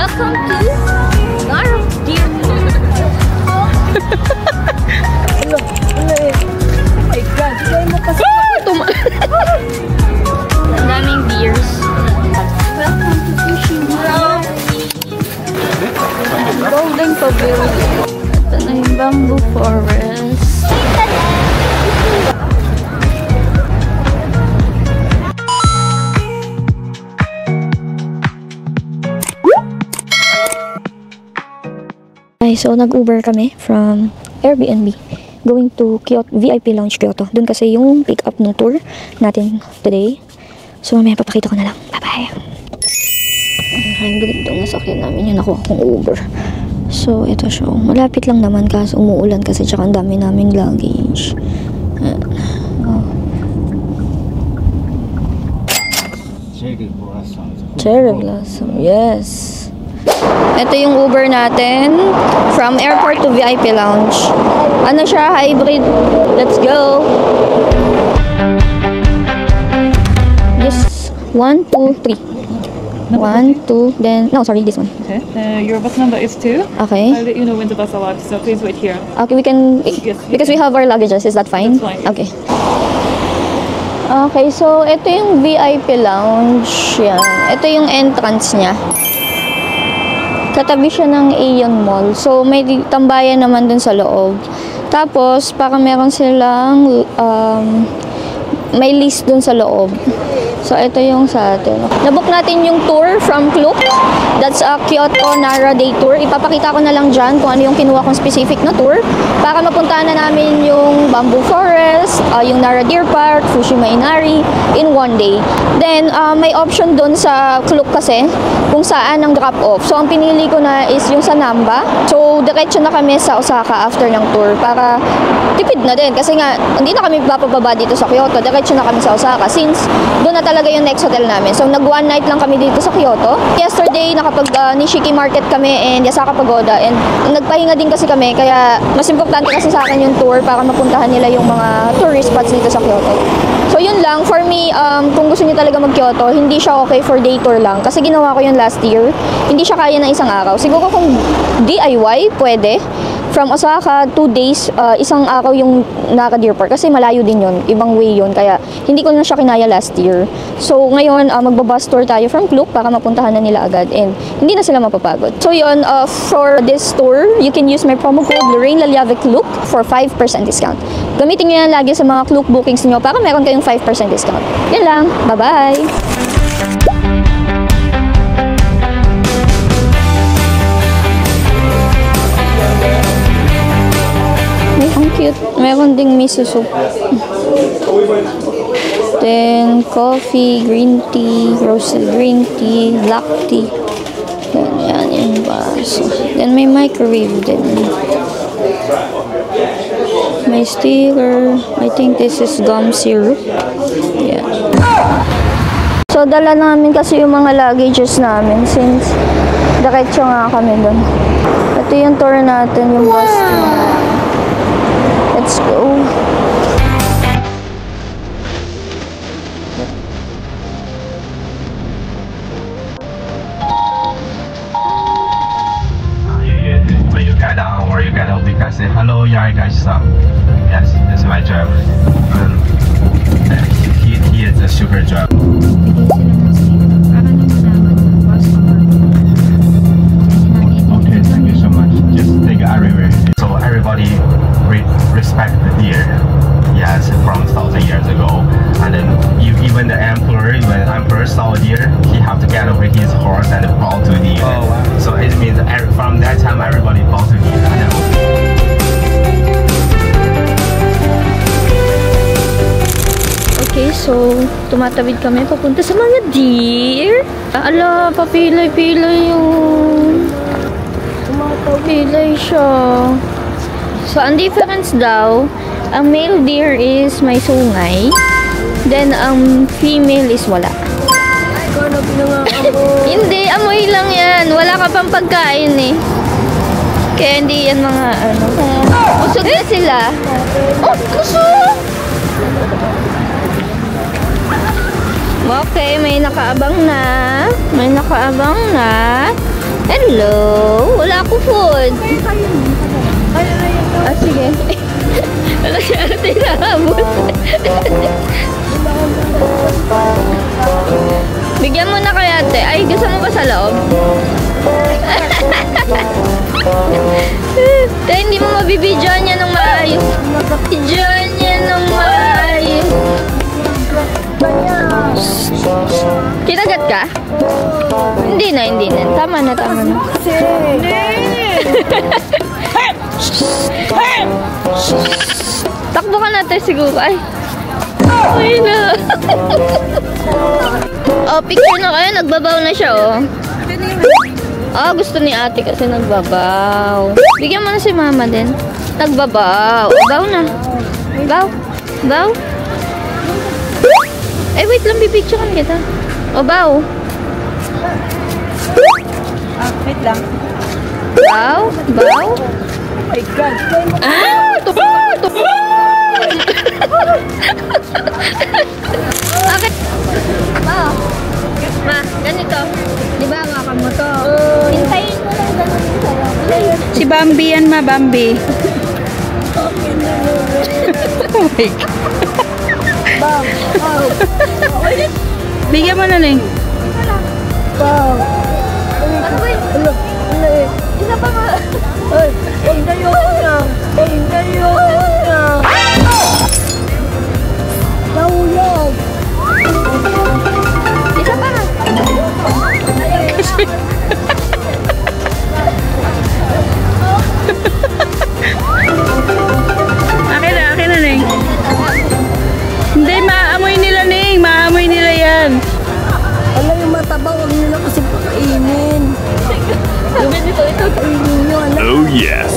Welcome to Nara Deer. Oh my God, sa'yo mo kasi. Ang daming deers. Welcome to Fishing World. Golden Pavilion. Ito na yung bamboo forest. So nag-Uber kami from Airbnb going to Kyoto, VIP Lounge Kyoto. Doon kasi yung pick up ng tour natin today. So mamaya papakita ko na lang. Bye-bye! Hybrid itong nasakyan namin yung nakuha kong Uber. So ito siya. Malapit lang naman kasi umuulan kasi tsaka ang dami naming luggage. Cherry blossom. Yes! Ito yung Uber natin from airport to VIP lounge. Ano siya? Hybrid. Let's go! Yes. 1, 2, 3. 1, 2, then... No, sorry, this one. Okay. Your bus number is 2. Okay. I'll let you know when the bus arrives, so please wait here. Okay, we can... Yes, because we have our luggages. Is that fine? That's fine. Okay. Okay, so ito yung VIP lounge. Yan. Ito yung entrance niya. Katabi siya ng Aeon Mall. So, may tambayan naman dun sa loob. Tapos, parang meron silang may list dun sa loob. So, ito yung sa atin. Nabook natin yung tour from Klook. That's a Kyoto Nara Day Tour. Ipapakita ko na lang dyan kung ano yung kinuha kong specific na tour para mapuntahan na namin yung Bamboo Forest, yung Nara Deer Park, Fushima Inari in one day. Then, may option dun sa Klook kasi kung saan ang drop-off. So, ang pinili ko na is yung sa Namba. So, diretso na kami sa Osaka after ng tour para tipid na din. Kasi nga, hindi na kami papababa dito sa Kyoto. Diretso na kami sa Osaka since doon na talaga yung next hotel namin. So, nag-one night lang kami dito sa Kyoto. Yesterday, nakapag Nishiki Market kami and Yasaka Pagoda. And nagpahinga din kasi kami. Kaya, mas importante kasi sa akin yung tour para mapuntahan nila yung mga tourist spots dito sa Kyoto. So, yun lang. For me, kung gusto niyo talaga mag-Kyoto, hindi siya okay for day tour lang. Kasi ginawa ko yun last year. Hindi siya kaya ng isang araw. Siguro kung DIY, pwede. From Osaka, 2 days, isang araw yung Nara Deer Park. Kasi malayo din yun. Ibang way yun. Kaya hindi ko na siya kinaya last year. So ngayon, magbabus tour tayo from Klook para mapuntahan na nila agad. And hindi na sila mapapagod. So yun, for this tour, you can use my promo code Lorraine Laliave Klook for 5% discount. Gamitin nyo yan lagi sa mga Klook bookings niyo para meron kayong 5% discount. Yan lang. Bye-bye! Ang cute. Meron ding miso soup. Then, coffee, green tea, roasted green tea, black tea. Then, yan yung baso. Then, may microwave din. May sticker. I think this is gum syrup. Yan. So, dala namin kasi yung mga luggages namin since diretso nga kami doon. Ito yung tour natin, yung bus tour. Let's go. When you get down or you get up, you can say hello, yeah, guys. Yes, this is my driver. He is a super driver. Okay, thank you so much. Just take it everywhere. So everybody respect the deer. Yes, from 1,000 years ago. And then even the emperor, when emperor saw a deer, he have to get over his horse and bow to the deer. Oh, wow. So it means from that time everybody bow to deer. And then okay, so tumatawid kami papunta sa mga deer. Ala, papilay-pilay yung pilay siya. So, ang difference daw, ang male deer is may sungay, then ang female is wala. Hindi, amoy lang yan. Wala ka pang pagkain eh. Kaya hindi yan mga ano. Busog na sila. Oh, busog! Okay, may nakaabang na. May nakaabang na. And Hello! Wala ko food. Ah, sige. Wala si ate nahabol. Bigyan mo na kaya ate. Ay, gusto mo ba sa loob? Kaya hindi mo mabibidyoan niya ng maayos. Bidyoan niya ng maayos. Kinagat ka? Hindi na. Tama na. Takbo ka natin siguro. Ay na. Oh, picture na kayo. Nagbabaw na siya, oh. Gusto ni ate kasi nagbabaw. Bigyan mo na si mama din. Nagbabaw. Baw na. Baw. Eh, wait lang. Bipicturean kita. Baw. Wait lang. Baw. Oh my God. Tupo. Bakit? Ma, ganito. Di ba hawakan mo to? Hintayin mo lang ganun sa'yo. Si Bambi yan, ma. Bambi. Oh my God. Bigyan mo na lang. Isa pa nga. Nahulog. Isa pa nga. Akin na, Ning. Hindi, maamoy nila, Ning. Maamoy nila yan. Alam yung mataba, huwag nyo na kasi pakainin. Kainin nyo, alam. Oh yes.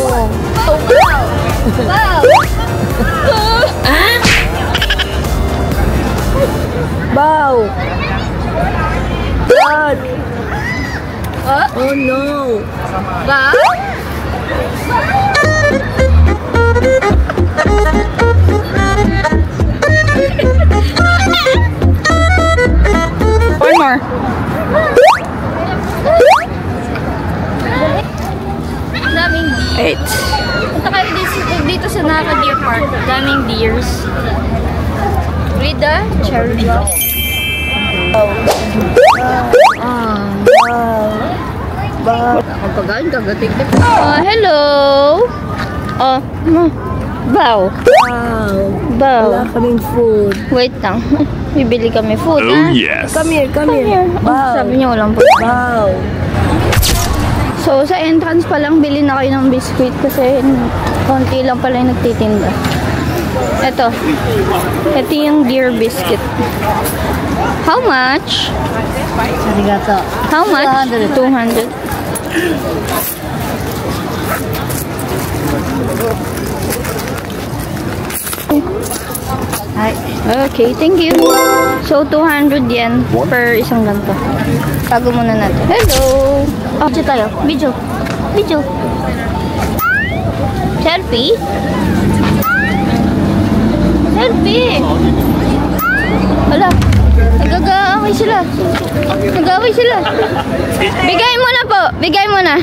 Bow. God. Oh no. Ba? One more. Daming deer. Eight. Punta kayo dito sa Naka Deer Park. Daming deers. With the cherry. Ako pagain, kagating ka. Hello. Bow. Bow. Wala kaming food. Wait lang. Bibili kami food, Oh yes. Come here. Bow. Sabi niyo walang food. Bow. So, sa entrance pa lang, bili na kayo ng biscuit kasi konti lang pala yung nagtitinda. Ito yung deer biscuit. How much? Arigato. How much? 200. Okay, thank you. So, 200 yen per isang ganito. Tago muna natin. Hello! Video tayo. Video. Selfie? Selfie! Wala. Nag-away sila. Bigay mo na po. Bigay mo na.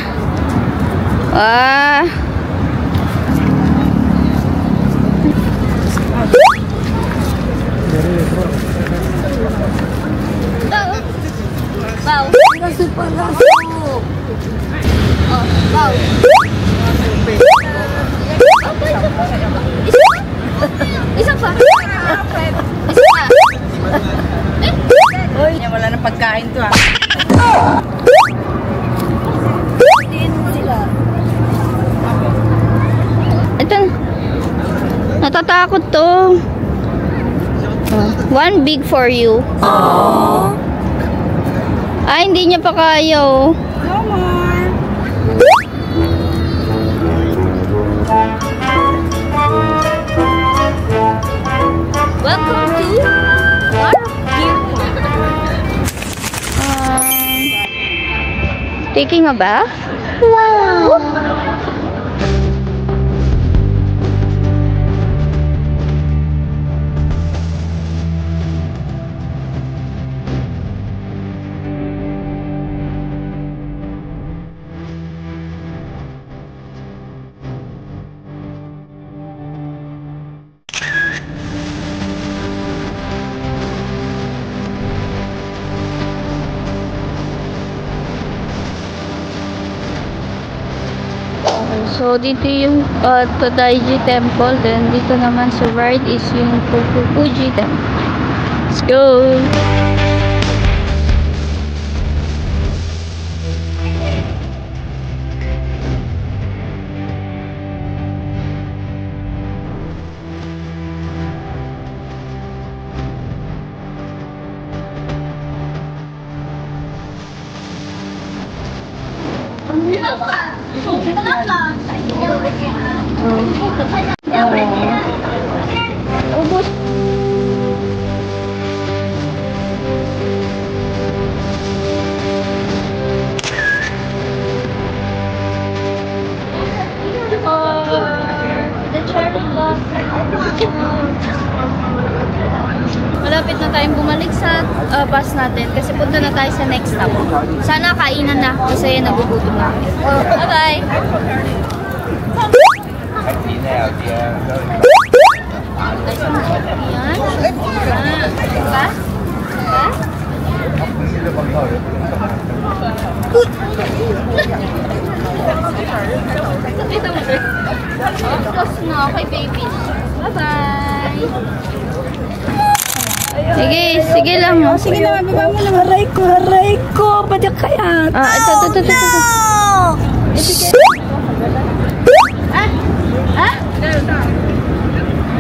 Wow. Kasi pala. Wow. Isa pa. Uy, wala na pagkain to, ah. Ito. Natatakot to. One big for you. Ay, hindi niya pa kaya, oh. Welcome to Deer Park. Taking a bath? Wow! So, dito yung Todaiji Temple. Then, dito naman sa right is yung Fuji Temple. Let's go! Ubus. The cherry blossom. Malapit na tayong bumalik sa bus natin kasi punta na tayo sa next stop. Sana kainan na kasi nagugutom na. Bye-bye! Diba? Close na kay baby. Bye-bye! Sige, sige lang. Sige na, baba mo naman. Aray ko. Padyak kaya. Ito.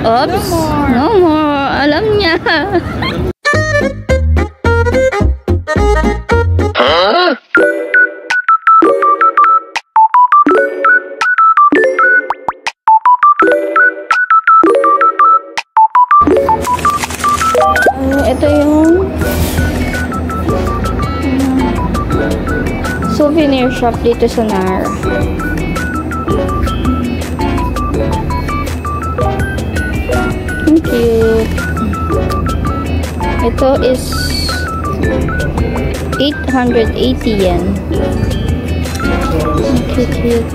Oops. No more. Alam niya. Ito yung souvenir shop dito sa Nara. Cute. Ito is 880 yen. Cute.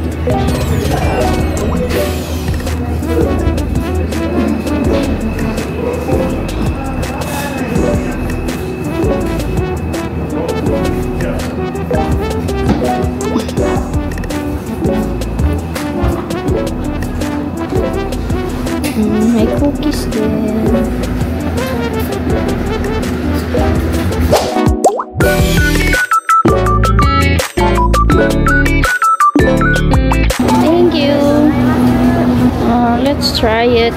May cookies din. Thank you. Let's try it.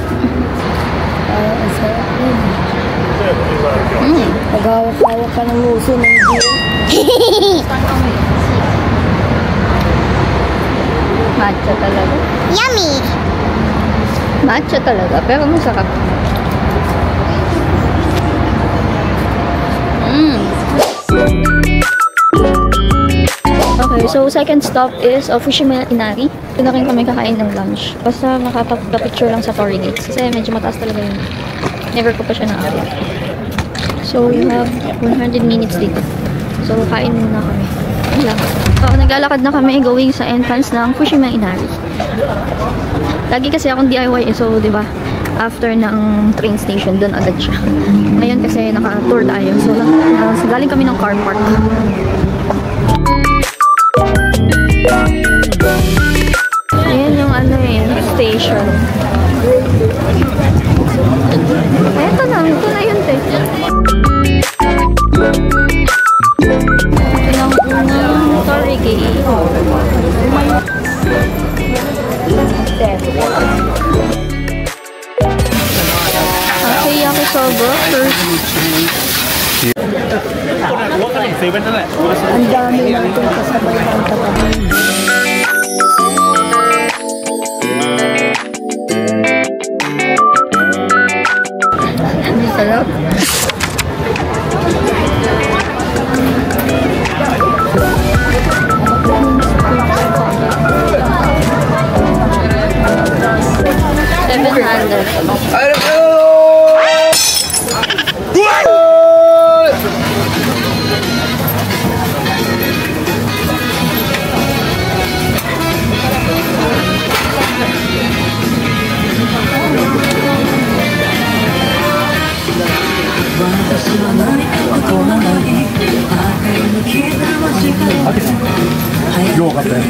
Nagawak-awak ka ng muso ng Matcha talaga. Yummy! Matcha talaga, pero masarap. Okay, so second stop is Fushimi Inari. Ito na rin kami kakain ng lunch. Basta makapag-picture lang sa Torii Gates. Kasi medyo mataas talaga yun. Never ko pa siya nakakita. So, we have 100 minutes dito. So, kain muna kami. Lang. So, naglalakad na kami going sa entrance ng Fushimi Inari. Lagi kasi akong DIY so, di ba? After ng train station, doon agad siya. Ngayon kasi naka-tour tayo. So, galing kami ng car park. Ayan yung station. Ito na yun, te. Ito ng Torii Gate. Okay, yakisoba first. Ang dami natin kasabay ng tapat. Sarap. Yo, got that.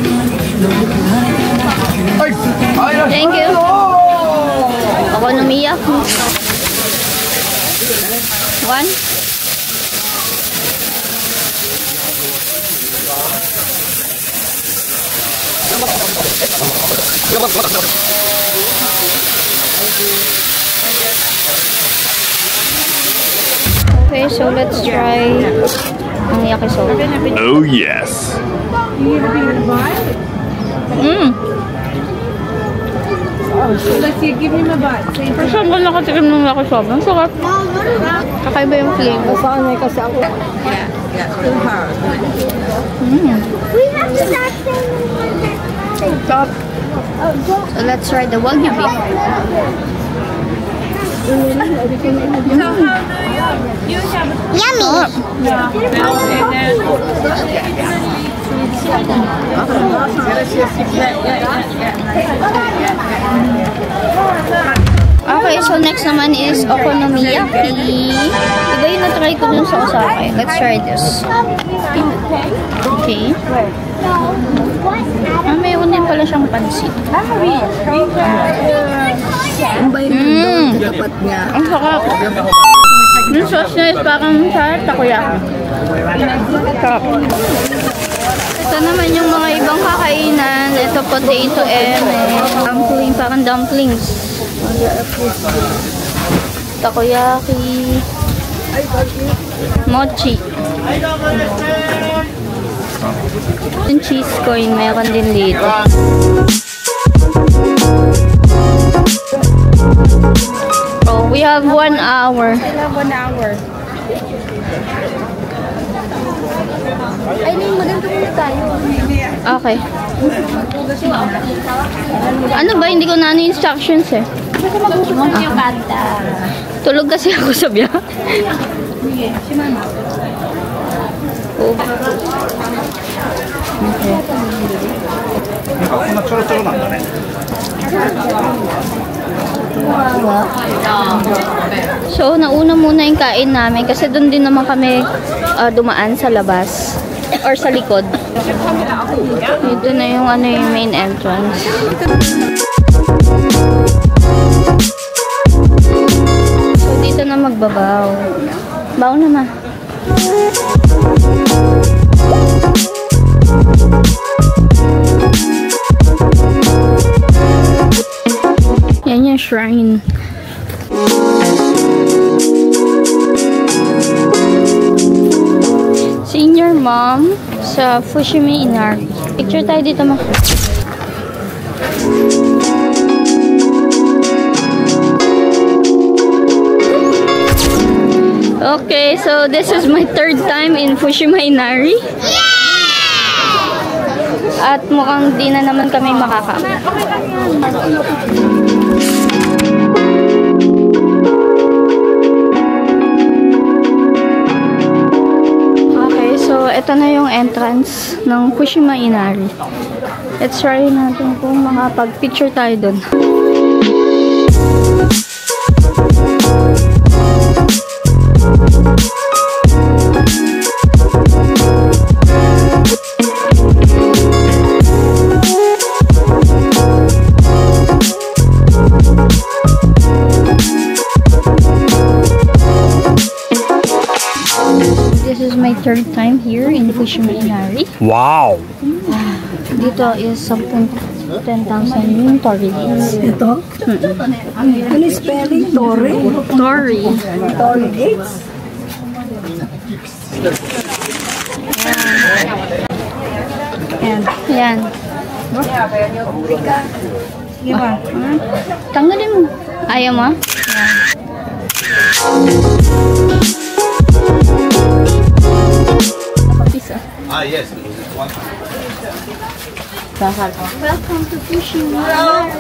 Thank you. Okonomiya. 1. Okay, so let's try ang yakisoba. Oh yes. Give me my bite. First time ko nakatikim ng yakisoba. Ang sarap. Kakaiba yung flavor. Too hard. So let's try the Wagyu beef. Okay, so next naman is okonomiyaki. Iba yung na-try ko dun sa Osaka. Let's try this. Okay. Mayroon din pala siyang pansit. Dapat niya. Ang sarap. Yung sauce niya is parang sa takoyaki. Sarap. Ito naman yung mga ibang kakainan. Ito potato and dumpling, parang dumplings. Takoyaki. Mochi. Yung cheese coin, meron din dito. Oh, we have 1 hour. I have 1 hour. Ay, maganda muna tayo. Okay. Ano ba? Hindi ko na instructions eh. Kasi magugustuhan yung kanta. Tulog kasi ako sa biya. Si Mama. Oh. So, nauna muna yung kain namin kasi doon din naman kami dumaan sa labas or sa likod. Ito na yung yung main entrance. So, dito na magbabaw. Baw na ma. Yan yung shrine. Senior mom sa Fushimi Inari. Picture tayo dito ma. Okay, so this is my 3rd time in Fushima Inari. At mukhang di na naman kami makakama. Okay, so ito na yung entrance ng Fushima Inari. Let's try natin kung makapag-picture tayo dun. This is my 3rd time here in Fushima Inari. Wow. Dito is 10,000 yung Tori Gates. Ito? Ano spelling? Tori? Tori. Tori Gates? Yan. Yan. Sige ba? Tanggalin mo. Ayaw mo? Ah yes. Welcome to Fushima Inari.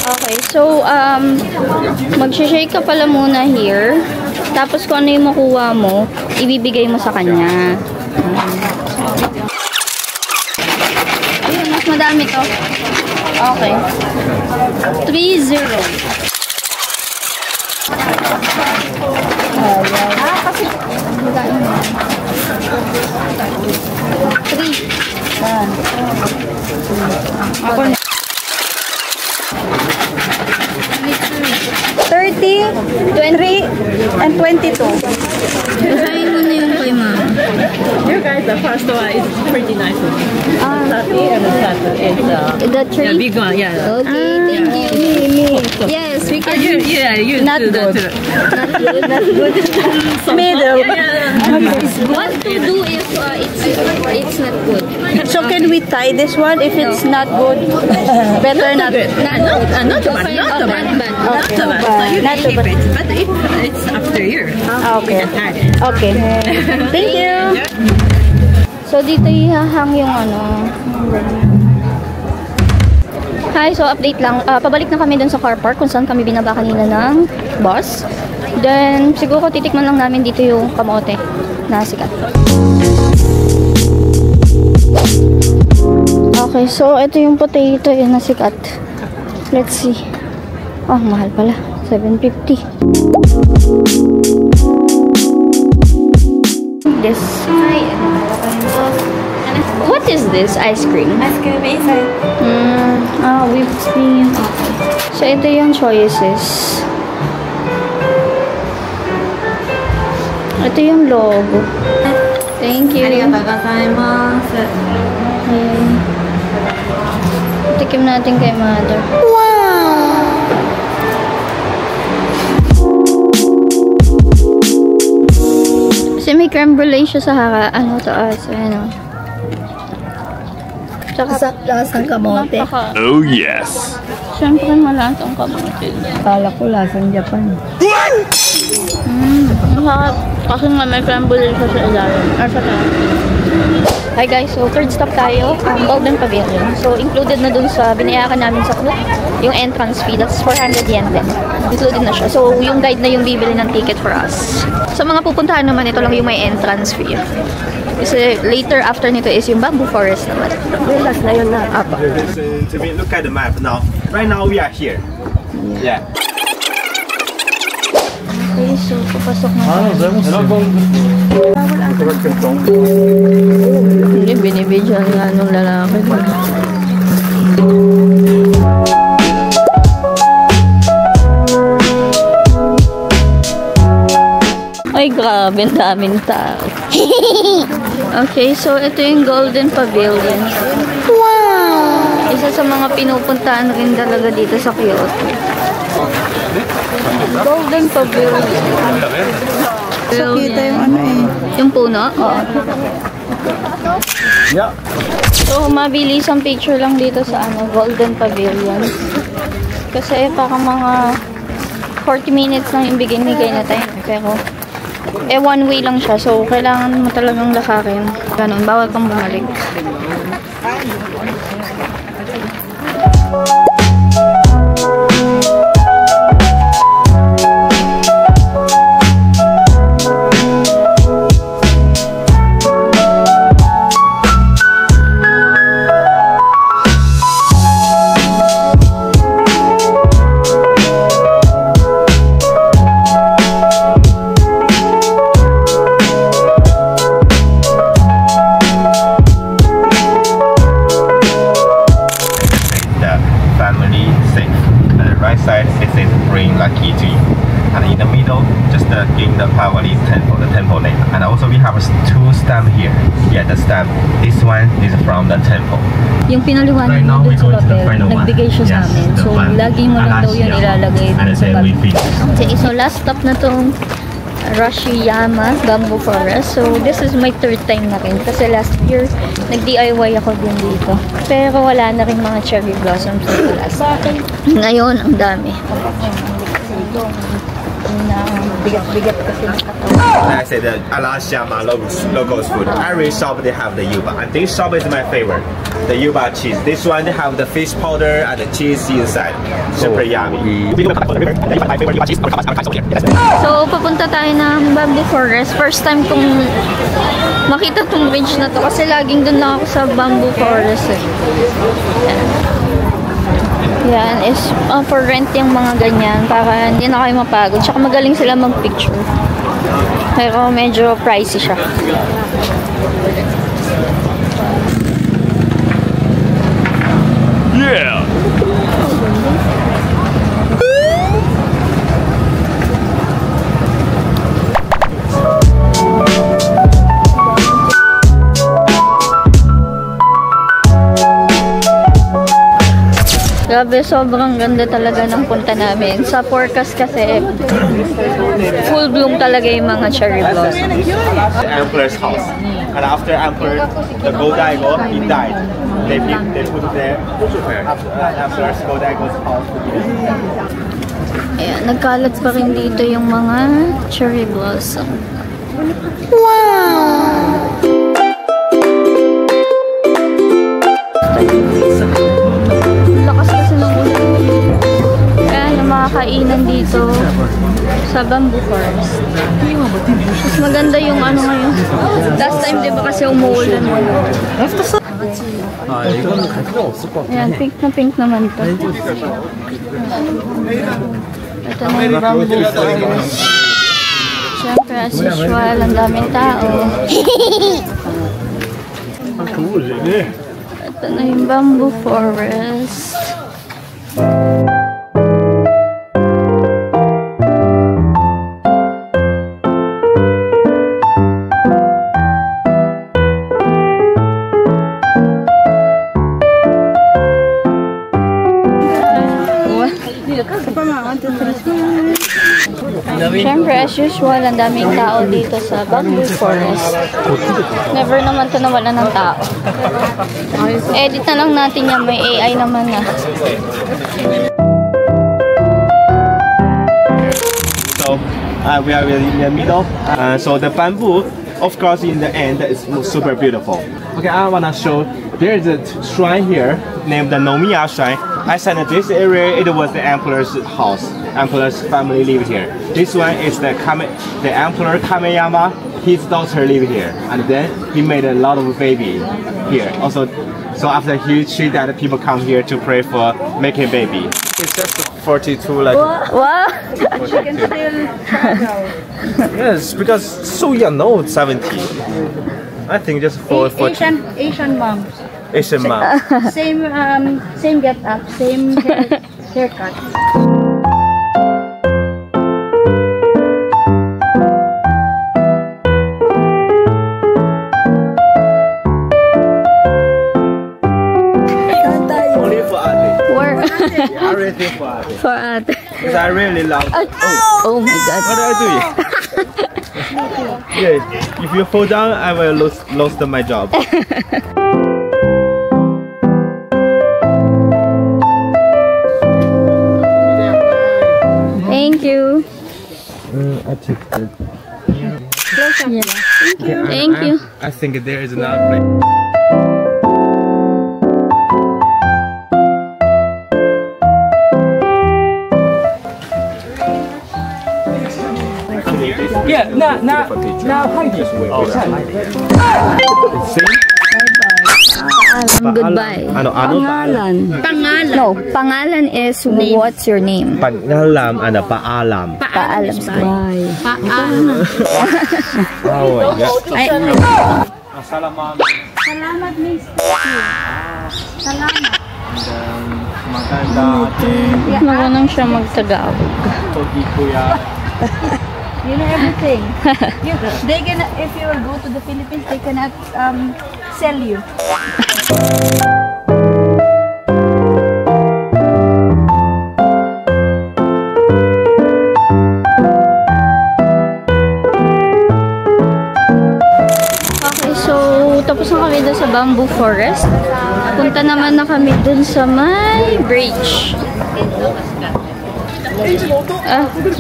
Okay, so mag-shake ka pala muna here. Tapos kung ano yung makuha mo, ibibigay mo sa kanya. Ayun, mas madami to. Okay. 3-0. Kasi magkain mo. 3. Ako na. 30, 23, and 22. Basahin mo na yung kay ma'am. You guys, the first one is pretty nice. Ah, 30 and the second is the yeah, 3? big one, yeah. Okay, thank you. Yes, we can. You Not do that good. too. Not good. Middle. What to do if it's not good? So can we tie this one if it's not good? Better not. Good. Not too bad. Not too bad. Not too bad. So you Not can too keep it, but if it's after you, Okay. add it. Okay. Thank you. So, dito ihahang yung ano. Hi, so update lang. Pabalik na kami dun sa car park kung saan kami binaba kanina ng bus. Then, siguro titikman lang namin dito yung kamote na sikat. Okay, so ito yung potato yun na sikat. Let's see. Oh, mahal pala. 750. This. What is this ice cream? Ice cream is whipped cream. Okay. So, ito yung choices. Ito yung logo. Thank you. Okay. Tikim natin kay mother. Kasi may creme brulee siya sa taas. Ayan o. Tsaka Lasang kamote. Oh yes. siyempre malasang kamote. Kala ko lasang Japan. Masarap. Kasi nga may creme brulee siya sa ilalim. Sa taas. Hi guys, so third stop tayo, Golden Pavilion. So included na dun sa binayaran namin sa club, yung entrance fee, that's 400 yen din. Included na siya. So yung guide na yung bibili ng ticket for us. Sa mga pupuntahan naman, ito lang yung may entrance fee. Kasi later after nito is yung bamboo forest naman. Relax na yun na. Apa. To look at the map now. Right now we are here. Yeah. Okay, so papasok na tayo. Hindi, binibidyan nga nung lalaki. Ay, grabe, ang daming tao. Okay, so ito yung Golden Pavilion. Wow! Isa sa mga pinupuntahan rin talaga dito sa Kyoto. Golden Pavilion. So, kita yung ano eh. Yung puno? Oo. Yeah. So, mabilis ang picture lang dito sa Golden Pavilion. Kasi parang mga 40 minutes lang yung bigay na tayo. Pero, one way lang siya. So, kailangan mo talagang lakarin. Ganun, bawal kang bumalik. Lucky to you. And in the middle, just in the Pavali temple, the temple name. And also we have two stamps here. Yeah, the stamp. This one is from the temple. Yung pinaliwanag mo dun sa papel, nagbigay siya sa amin. So, lagi mo lang daw yun ilalagay dun sa papel. Okay, so last stop na tong Rashiyama Bamboo Forest. So, this is my third time na rin. Kasi last year, nag-DIY ako din dito. Pero wala na rin mga cherry blossoms dito last. Ngayon, ang dami. I say the Alashama locals food. Every shop they have the yuba, and this shop is my favorite. The yuba cheese. This one they have the fish powder and the cheese inside. Super yummy. So, papunta tayo ng Bamboo Forest. First time kong makita tong bridge na to kasi laging dun lang ako sa Bamboo Forest eh. Yan is for rent yung mga ganyan para hindi na kayo mapagod. Tsaka magaling sila mag-picture. Pero medyo pricey siya. Yeah! Grabe, sobrang ganda talaga ng punta namin. Sa forecast kasi, full bloom talaga yung mga cherry blossom. The emperor's house. And after emperor, the Go-Daigo, he died. They put it there. Emperor's Go-Daigo's house. Ayan, nagkalat pa rin dito yung mga cherry blossom. Wow! Lakas kasi ng ulan. Ayan, yung mga kainan dito sa Bamboo Forest. Mas maganda yung ano ngayon. Last time, di ba kasi umuulan mo. Ayan, pink na pink naman ito. Ito na yung Bamboo Forest. Siyempre, as usual, ang daming tao. Ito na yung Bamboo Forest. Siyempre, as usual, ang daming tao dito sa Bamboo Forest. Never naman ito nawala ng tao. Edit na lang natin yan. May AI naman na. So, we are in the middle. So the bamboo, of course, in the end, is super beautiful. Okay, I wanna show. There's a shrine here named the Nomiya Shrine. I said that this area, it was the emperor's house. Emperor's family lived here. This one is the emperor Kameyama. His daughter lived here, and then he made a lot of baby here. Also, so after she died, people come here to pray for making baby. It's just 42, like. Wow! She can still travel. Yes, because so young, no, 70. I think just for Asian moms. Asian mom. Same get up, same haircut. Only for ate. Where? Everything for ate. For ate. Because I really love. Oh my God. What do I do? Yeah, if you fall down, I will lose my job. Thank you. I took it. Yeah. Thank you. I think there is another place. Yeah, now height is Goodbye. Pangalan. No, pangalan is what's your name? Pangalam and paalam. Paalam. Oh my God. Salamat, miss. Salamat. Maganda. Marunong siya magtagalog. Pogi kuya. You know everything. They cannot, if you will go to the Philippines, they cannot sell you. Okay, so tapos na kami doon sa Bamboo Forest. Punta naman na kami doon sa may bridge.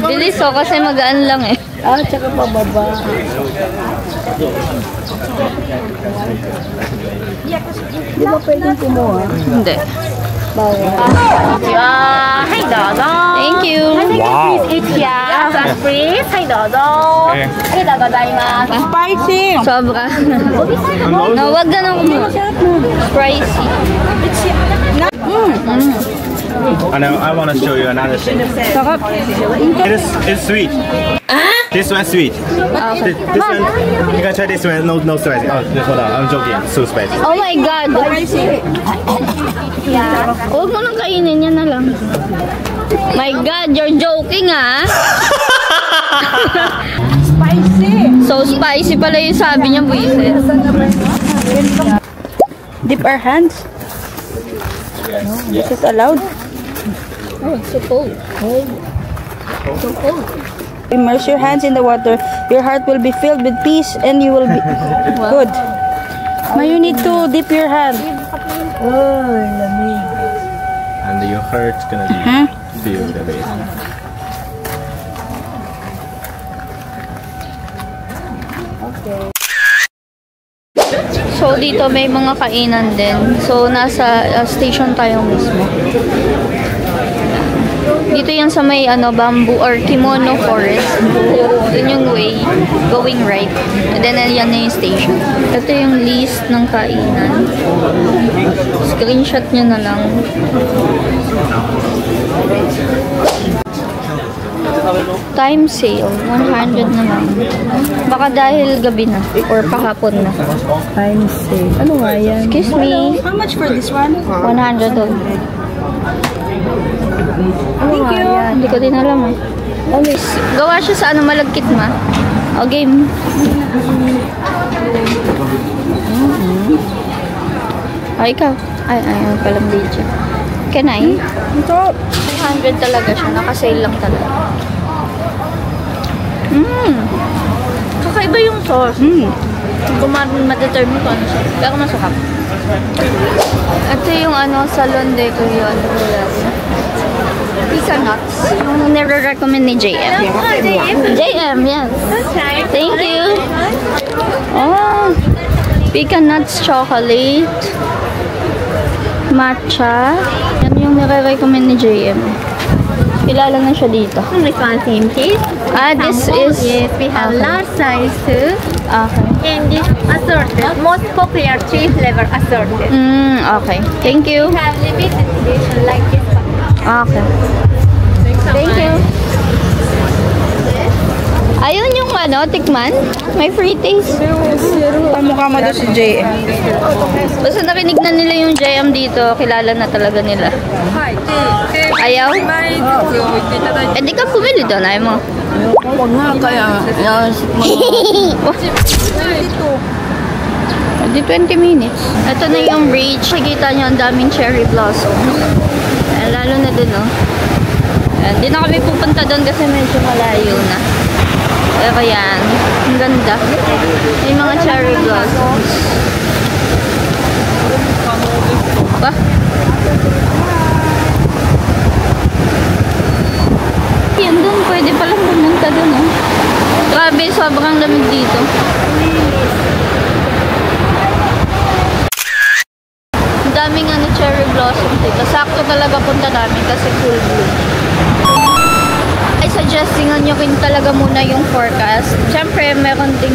Bilis oh, kasi magaan lang eh. Tsaka pababa. Di ba pwedeng kumuha? Hindi. Hi, Dodo. Thank you. Wow. Eat ya. Please. Hi, Dodo. Arigatou gozaimasu. Spicy! Sobra. No, wag na nang kumuha. Spicy. And I want to show you another thing. It's sweet. This one's sweet. Okay. This one, you can try this one. No spicy. Oh, hold on. I'm joking. It's so spicy. Oh my God. Huwag mo nang kainin, yan na lang. My God, you're joking ah. Spicy! So spicy pala yung sabi niya, buisit. Dip our hands. Is it allowed? Oh, so cold. So cold. Immerse your hands in the water. Your heart will be filled with peace and you will be good. Ma, you need to dip your hand. And your heart's gonna be filled with it. So dito may mga kainan din. So nasa station tayo mismo. Dito yan sa may bamboo or kimono forest. Yun yung way going right. And then yan na yung station. Ito yung list ng kainan. Screenshot nyo na lang. Time sale, 100 na lang. Baka dahil gabi na or pahapon na. Time sale. Ano nga yan? Excuse me. How much for this one? 100 doon. Thank you. Hindi ko din alam eh. Gawa siya sa malagkit ma. O game. Ay, ikaw. Ay, palang video. Can I? Ito. 200 talaga siya. Naka-sale lang talaga. Kakaiba yung sauce. Kung ma-determine ko ano siya. Pero masakap. Ito yung salon de Curion. Pizza nuts. Yung nire-recommend ni JM. JM, yes. Thank you. Oh. Pizza nuts chocolate. Matcha. Yan yung nire-recommend ni JM. Kilala na siya dito. This one same please. This is... Yes, we have large size too. Okay. And this assorted. Most popular cheese flavor assorted. Okay. Thank you. We have limited edition like this one. Okay. Thank you. Ayun yung tikman. May free taste. Mukha mo doon si JM. Basta narinig na nila yung JM dito, kilala na talaga nila. Ayaw? Eh di ka pumili doon, ayaw mo. Huwag nga kaya. Di 20 minutes. Ito na yung bridge. Nakikita nyo ang daming cherry blossoms. Lalo na dun, oh. Hindi na kami pupunta doon kasi medyo malayo na. Pero yan, ang ganda. May mga cherry blossoms. Ba? Yan doon, pwede palang pumunta doon, oh. Grabe, sobrang lamig dito. Ang daming cherry blossoms dito. Sakto talaga punta namin kasi full bloom. Suggestingan nyo rin talaga muna yung forecast. Siyempre, meron ding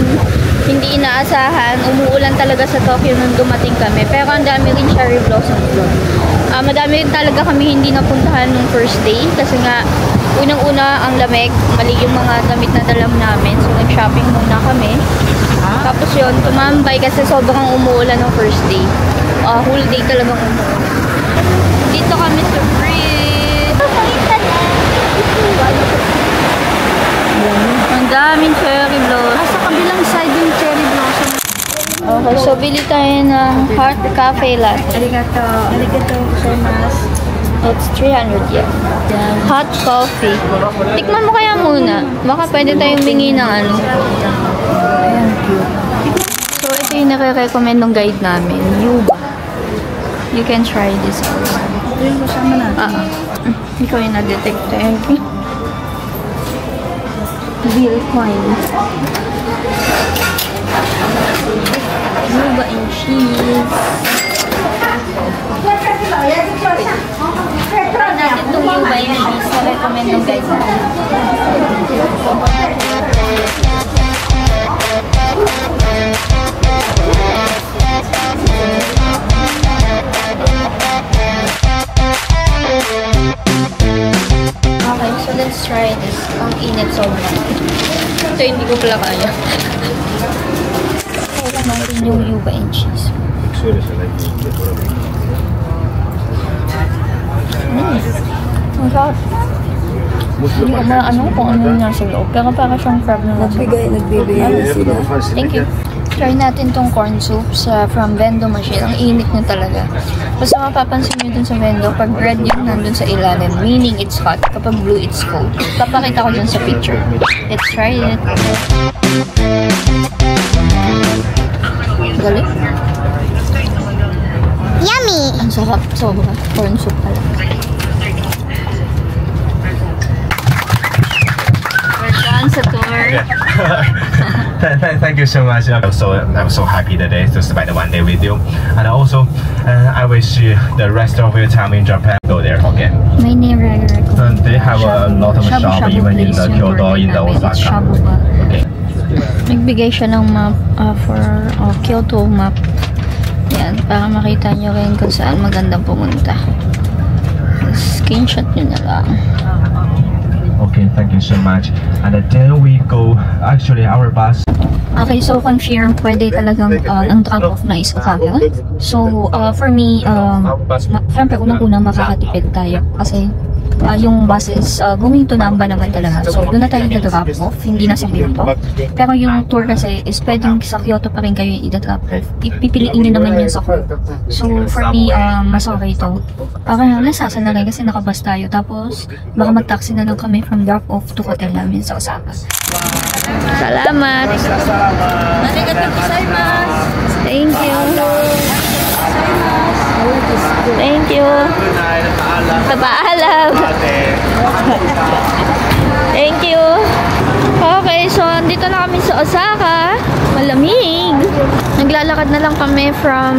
hindi inaasahan. Umuulan talaga sa Tokyo nung dumating kami. Pero ang dami rin cherry blossoms doon. Madami rin talaga kami hindi napuntahan nung first day. Kasi nga, unang-una ang lamig. Mali yung mga damit na dalam namin. So, nag-shopping muna kami. Tapos yun, tumambay kasi sobrang umuulan nung first day. Whole day talagang umuulan. Dito kami sa bridge. Ang daming cherry blossom. Sa kabilang side yung cherry blossom. Okay, so bili tayo ng hot cafe latte. Arigato. Arigato gozaimasu. It's 300 yen. Hot coffee. Tikman mo kaya muna. Baka pwede tayong bingi ng So, ito yung nare-recommend ng guide namin. Yuba. You can try this also. Ito yung kasama natin. Ikaw yung na-detective. Bill coin. Yuba and cheese. Try natin itong Yuba and cheese. Na-recommend ng guys. Okay, so let's try this. Ang init sobrang. Ito hindi ko pala kaya. Kaya natin yung Yuba and cheese. Ang sarap. Hindi ko maano kung ano yung nasa loob. Pero para siyang crab na nasa loob. Nagbigay na sila. Thank you. Try natin tong corn soup from Vendo machine. Ang init niya talaga. Basta mapapansin nyo dun sa Vendo, pag red yung nandun sa ilalim, meaning it's hot. Kapag blue, it's cold. Papakita ko dun sa picture. Let's try it. Galing. Yummy! Ang sarap. Sobra. Corn soup pala. We're done sa tour. Thank you so much. I'm so happy today to spend one day with you, and also I wish you the rest of your time in Japan. Go there again. May nire-recommend. They have a lot of shop even in the Kyoto, in the Osaka. Okay. Nagbigay siya ng map for Kyoto map. Yan, para makita nyo rin kung saan magandang pumunta. Screenshot nyo na lang. Okay, thank you so much. And then we go, actually our bus. Okay, so confirm, pwede talagang ang drop-off na is Osaka. So, for me, syempre unang-una makakatipid tayo kasi yung buses going to Namba naman talaga. So, doon na tayo i-drop off, hindi na sa Kyoto. Pero yung tour kasi is pwedeng sa Kyoto pa rin kayo i-drop off. Ipipiliin nyo naman yun sa Kyoto. So, for me, mas okay ito. Parang nasasa na rin kasi nakabus tayo. Tapos, baka mag-taxi na lang kami from drop off to hotel namin sa Osaka. Salamat! Arigatou gozaimasu! Thank you! Thank you! Paalam! Thank you! Okay, so dito na kami sa Osaka. Malamig! Naglalakad na lang kami from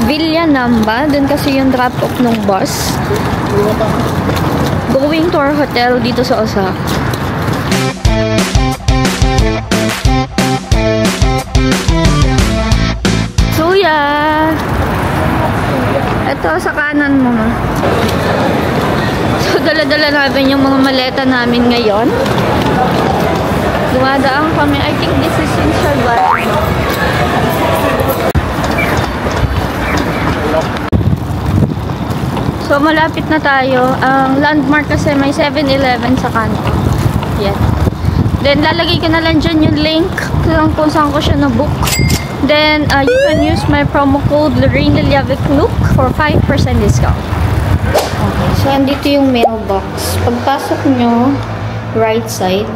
Villa Namba. Doon kasi yung drop-off ng bus. Going to our hotel dito sa Osaka. Suya! Ito sa kanan mo. So, dala-dala namin yung mga maleta namin ngayon. Dumadaan kami. I think this is in Shalbar. So, malapit na tayo. Ang landmark kasi may 7-Eleven sa kanto. Yan. Then, lalagay ko na lang dyan yung link kung saan ko siya na-book. Then, you can use my promo code Lorraine Leliavic Look for 5% discount. Okay, so andito yung mailbox. Pagpasok nyo, right side,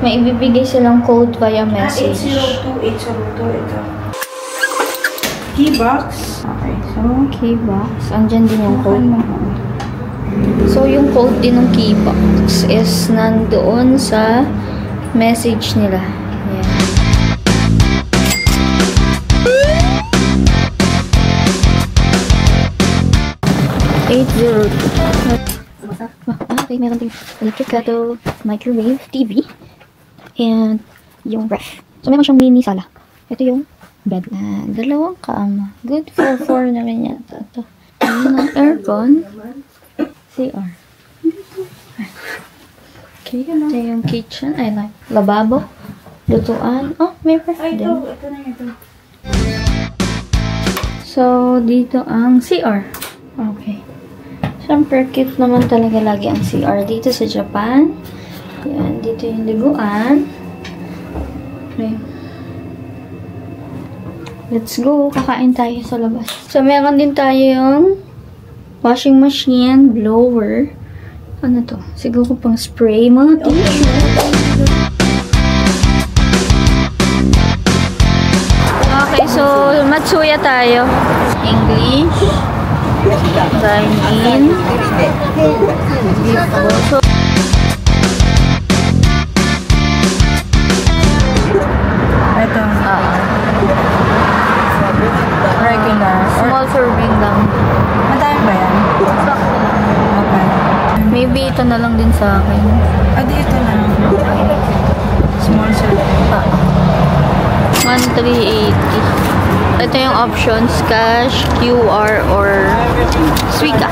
may ibibigay silang code via message. 802 ito. Keybox. Okay, so keybox. Andyan din yung code. So, yung code din ng keybox is nandoon sa message nila. Ayan. Okay, meron din electric kettle, microwave, TV, and yung ref. So, meron siyang mini sala. Ito yung bed na dalawang kama. Good for 4 na rin yata. Ito. Yung aircon. CR. Okay, ito yung kitchen. I like. Lababo. Lutuan. Oh, may ref din. Ito na ito. So, dito ang CR. Okay. Siyempre, cute naman talaga lagi ang CR dito sa Japan. Yan, dito yung liguan. Okay. Let's go. Kakain tayo sa labas. So, meron din tayo yung washing machine, blower. Ano to? Siguro pang spray. Mga tissue. Okay, so Matsuya tayo. English. Dine-in. So, Ito. Regular. small serving lang. Madami ba yan? Okay. Maybe ito na lang din sa akin. Dito na. Small serving. 1,380. Ito yung options, cash, QR, or Suica.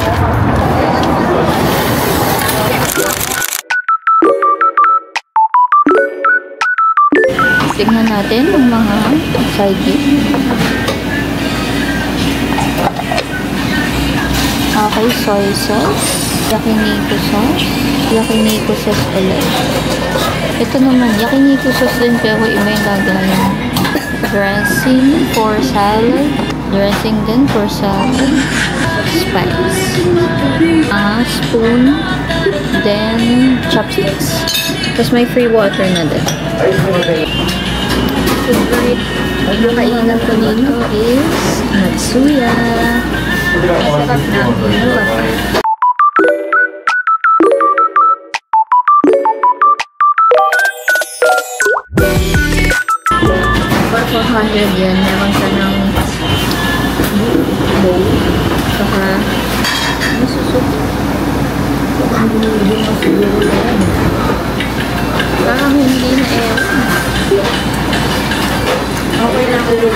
Tignan natin yung mga side dish. Okay, soy sauce, yakiniku sauce, yakiniku sauce ulit. Ito naman, yakiniku sauce din pero iba yung gagawin. Dressing for salad, dressing din for salad, spice, spoon, then chopsticks. Tapos may free water na din. Favorite nakainan ko dito is Matsuya. Masarap na ang water. For 400 yan, meron ka ng bowl. Saka masusok. Parang hindi na okay lang ulit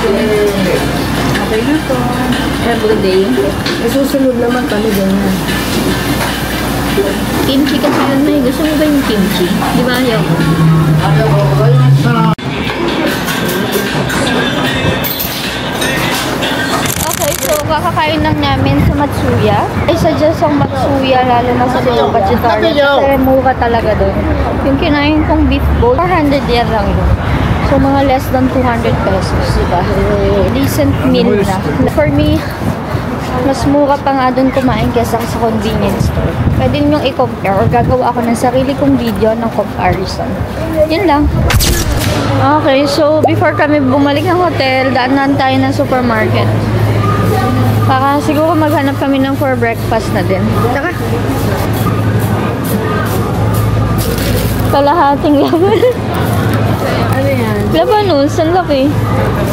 okay na to. Everyday. Susunod naman kami ganyan. Kimchi kasi yun na. Gusto mo ba yung kimchi? Di ba ayaw? Okay, so kakakain lang namin sa Matsuya. I suggest ang Matsuya lalo na sa mga vegetarian kasi mura talaga doon. Yung kinain kong beef bowl, 400 yen lang yun. So mga less than 200 pesos, diba? Decent meal na. For me, mas mura pa nga doon kumain kesa sa convenience store. Pwede nyo i-compare or gagawa ako ng sarili kong video ng comparison. Yun lang. Okay, so before kami bumalik ng hotel, daanan tayo ng supermarket. Para siguro maghanap kami ng for breakfast na din. Saka kalahating laban. Ano yan? Labanos, ang laki.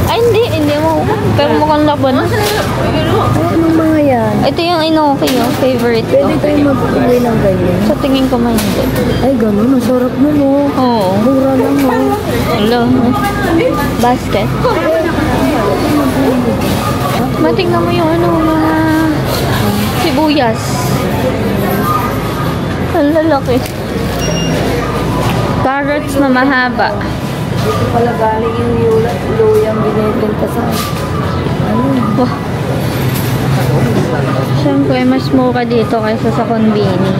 Ay, hindi mo. Pero mukhang laban. Anong mga yan? Ito yung inoki yung favorite ko. Pwede tayo magpili ng ganyan. Sa tingin ko man hindi. Ay, gano'n. Masarap na, no? Oo. Mura lang, no? Hello. Basket. Matingnan mo yung ano, mga sibuyas. Ang lalaki. Carrots na mahaba. Dito pala galing yung luyang binibenta sa Wow. Siyempre, mas mura dito kaysa sa conveni.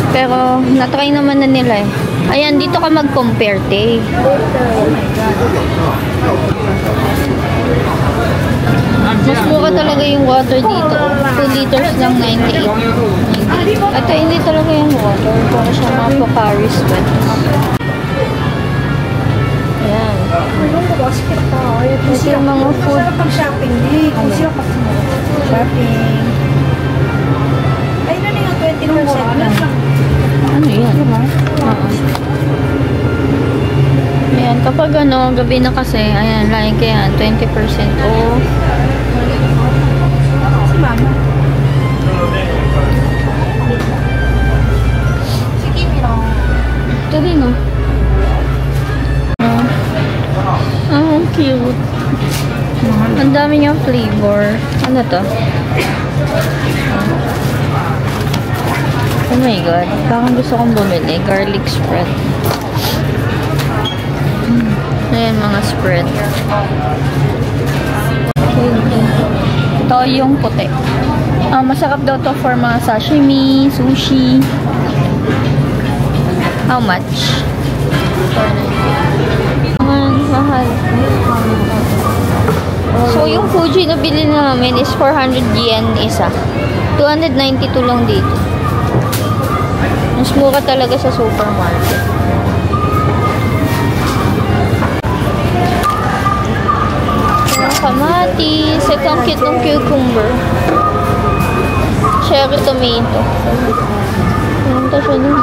Pero, natry naman na nila eh. Ayan, dito ka mag-compare, te. Mas mura talaga yung water dito. 2 liters lang 98. Ito, hindi talaga yung water. Para siya mga Pocari Sweat. Ayan. Ito yung mga food. Pag-shopping, di. Shopping. Ay, na yung 20% lang. Ano yan? Ayan, kapag ano, gabi na kasi, ayan, lain kaya 20% off. Si mama. Ito din, oh. Oh, cute. Ang dami niyang flavor. Ano to? Oh my god. Parang gusto kong bumili. Garlic spread. Ayan, mga spread. Ito yung puti. Masarap daw to for mga sashimi, sushi. How much? Mahal. So, yung Fuji na bili namin is 400 yen isa. 292 lang dito. Mas mura talaga sa supermarket. Yung kamatis. Ito ang cute ng cucumber. cherry tomato. Pumunta siya dun.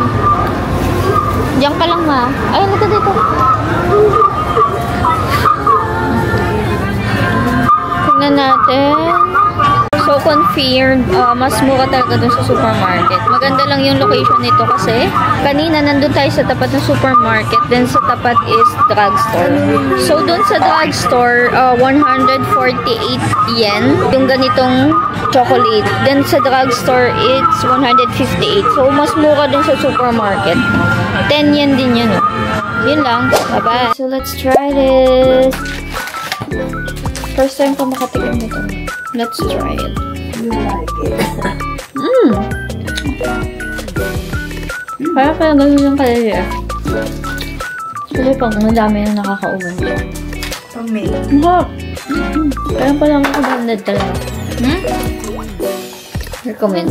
Diyan ka lang, ma. Ay, halika dito. Tingnan natin. So, confirmed, mas mura talaga dun sa supermarket. Maganda lang yung location nito kasi kanina nandun tayo sa tapat ng supermarket, then sa tapat is drugstore. So, dun sa drugstore, 148 yen yung ganitong chocolate. Then sa drugstore, it's 158. So, mas mura dun sa supermarket. 10 yen din yun. Yun lang. Bye-bye. So, let's try this. First time ko makatikim nito. Let's try it. Parang pala ganun yung kalili. Actually, pag madami na nakakauban ko. Parang pala makabandad talaga. Recommend.